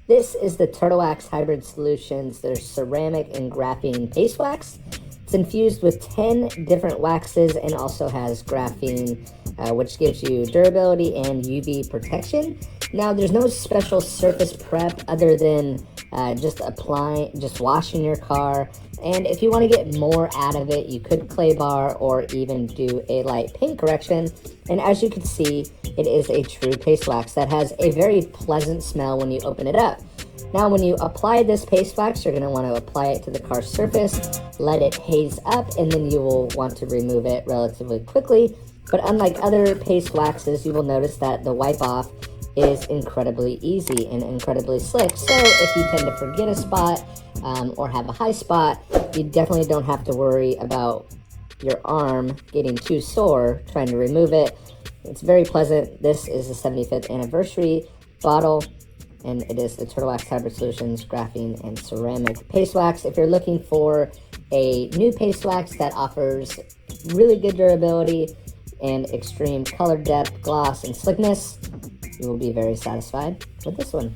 This is the Turtle Wax Hybrid Solutions. There's ceramic and graphene paste wax. It's infused with 10 different waxes and also has graphene, which gives you durability and UV protection. Now, there's no special surface prep other than just washing your car. And if you want to get more out of it, you could clay bar or even do a light paint correction. And as you can see, it is a true paste wax that has a very pleasant smell when you open it up. Now, when you apply this paste wax, you're going to want to apply it to the car surface, let it haze up, and then you will want to remove it relatively quickly. But unlike other paste waxes, you will notice that the wipe off is incredibly easy and incredibly slick. So if you tend to forget a spot or have a high spot, you definitely don't have to worry about your arm getting too sore trying to remove it. It's very pleasant. This is the 75th anniversary bottle, and it is the Turtle Wax Hybrid Solutions Graphene and Ceramic Paste Wax. If you're looking for a new paste wax that offers really good durability and extreme color depth, gloss, and slickness, you will be very satisfied with this one.